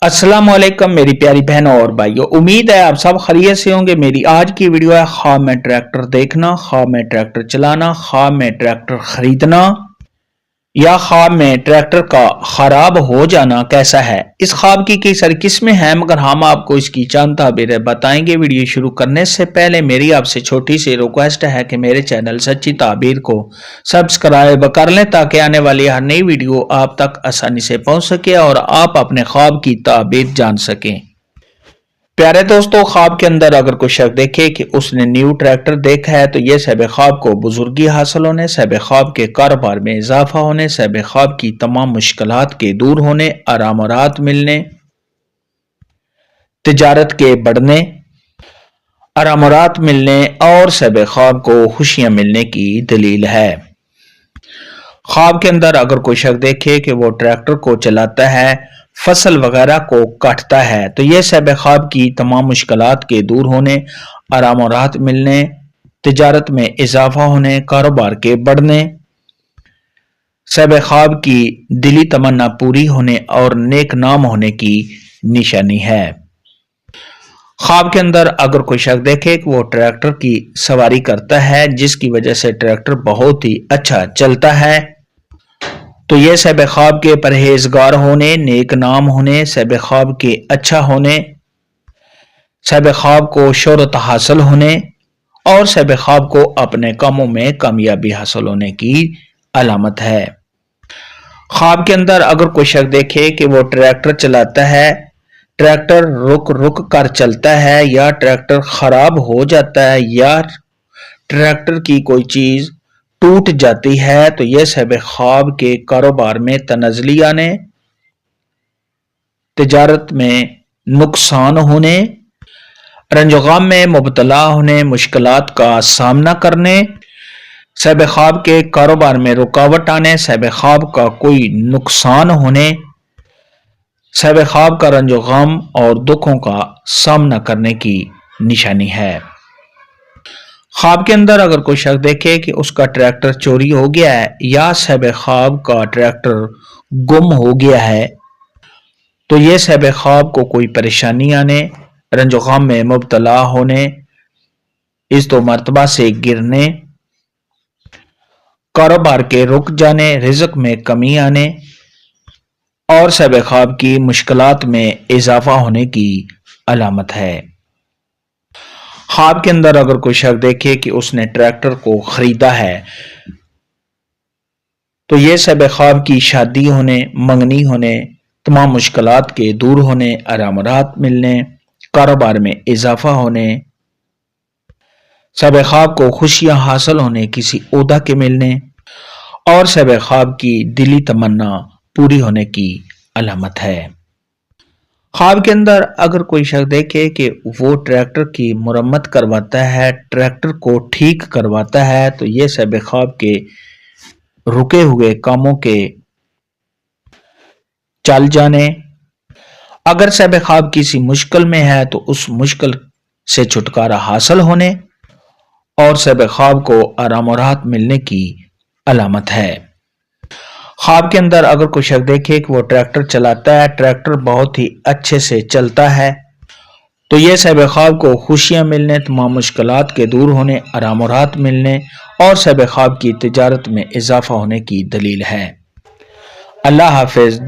السلام علیکم میری پیاری بہنوں اور بھائیوں، امید ہے آپ سب خیریت سے ہوں گے۔ میری آج کی ویڈیو ہے خواب میں ٹریکٹر دیکھنا، خواب میں ٹریکٹر چلانا، خواب میں ٹریکٹر خریدنا یا خواب میں ٹریکٹر کا خراب ہو جانا کیسا ہے۔ اس خواب کی کئی ساری قسمیں ہیں مگر ہم آپ کو اس کی چند تعبیریں بتائیں گے۔ ویڈیو شروع کرنے سے پہلے میری آپ سے چھوٹی سی ریکویسٹ ہے کہ میرے چینل سچی تعبیر کو سبسکرائب کر لیں تاکہ آنے والی ہر نئی ویڈیو آپ تک آسانی سے پہنچ سکے اور آپ اپنے خواب کی تعبیر جان سکیں۔ پیارے دوستو، خواب کے اندر اگر کوئی شخص دیکھے کہ اس نے نیو ٹریکٹر دیکھا ہے تو یہ صاحب خواب کو بزرگی حاصل ہونے، صاحب خواب کے کاروبار میں اضافہ ہونے، صاحب خواب کی تمام مشکلات کے دور ہونے، آرام و راحت ملنے، تجارت کے بڑھنے، آرام و راحت ملنے اور صاحب خواب کو خوشیاں ملنے کی دلیل ہے۔ خواب کے اندر اگر کوئی شخص دیکھے کہ وہ ٹریکٹر کو چلاتا ہے، فصل وغیرہ کو کاٹتا ہے تو یہ صاحب خواب کی تمام مشکلات کے دور ہونے، آرام و راحت ملنے، تجارت میں اضافہ ہونے، کاروبار کے بڑھنے، صاحب خواب کی دلی تمنا پوری ہونے اور نیک نام ہونے کی نشانی ہے۔ خواب کے اندر اگر کوئی شخص دیکھے کہ وہ ٹریکٹر کی سواری کرتا ہے جس کی وجہ سے ٹریکٹر بہت ہی اچھا چلتا ہے تو یہ صاحب خواب کے پرہیزگار ہونے، نیک نام ہونے، صاحب خواب کے اچھا ہونے، صاحب خواب کو شہرت حاصل ہونے اور صاحب خواب کو اپنے کاموں میں کامیابی حاصل ہونے کی علامت ہے۔ خواب کے اندر اگر کوئی شخص دیکھے کہ وہ ٹریکٹر چلاتا ہے، ٹریکٹر رک رک کر چلتا ہے یا ٹریکٹر خراب ہو جاتا ہے یا ٹریکٹر کی کوئی چیز ٹوٹ جاتی ہے تو یہ صاحب خواب کے کاروبار میں تنزلی آنے، تجارت میں نقصان ہونے، رنج و غم میں مبتلا ہونے، مشکلات کا سامنا کرنے، صاحب خواب کے کاروبار میں رکاوٹ آنے، صاحب خواب کا کوئی نقصان ہونے، صاحب خواب کا رنج و غم اور دکھوں کا سامنا کرنے کی نشانی ہے۔ خواب کے اندر اگر کوئی شخص دیکھے کہ اس کا ٹریکٹر چوری ہو گیا ہے یا صاحب خواب کا ٹریکٹر گم ہو گیا ہے تو یہ صاحب خواب کو کوئی پریشانی آنے، رنج و غم میں مبتلا ہونے، اس دو مرتبہ سے گرنے، کاروبار کے رک جانے، رزق میں کمی آنے اور صاحب خواب کی مشکلات میں اضافہ ہونے کی علامت ہے۔ خواب کے اندر اگر کوئی شخص دیکھے کہ اس نے ٹریکٹر کو خریدا ہے تو یہ صاحب خواب کی شادی ہونے، منگنی ہونے، تمام مشکلات کے دور ہونے، آرام و راحت ملنے، کاروبار میں اضافہ ہونے، صاحب خواب کو خوشیاں حاصل ہونے، کسی عہدہ کے ملنے اور صاحب خواب کی دلی تمنا پوری ہونے کی علامت ہے۔ خواب کے اندر اگر کوئی شخص دیکھے کہ وہ ٹریکٹر کی مرمت کرواتا ہے، ٹریکٹر کو ٹھیک کرواتا ہے تو یہ صاحب خواب کے رکے ہوئے کاموں کے چل جانے، اگر صاحب خواب کسی مشکل میں ہے تو اس مشکل سے چھٹکارا حاصل ہونے اور صاحب خواب کو آرام و راحت ملنے کی علامت ہے۔ خواب کے اندر اگر کوئی شخص دیکھے کہ وہ ٹریکٹر چلاتا ہے، ٹریکٹر بہت ہی اچھے سے چلتا ہے تو یہ صاحب خواب کو خوشیاں ملنے، تمام مشکلات کے دور ہونے، آرام و راحت ملنے اور صاحب خواب کی تجارت میں اضافہ ہونے کی دلیل ہے۔ اللہ حافظ۔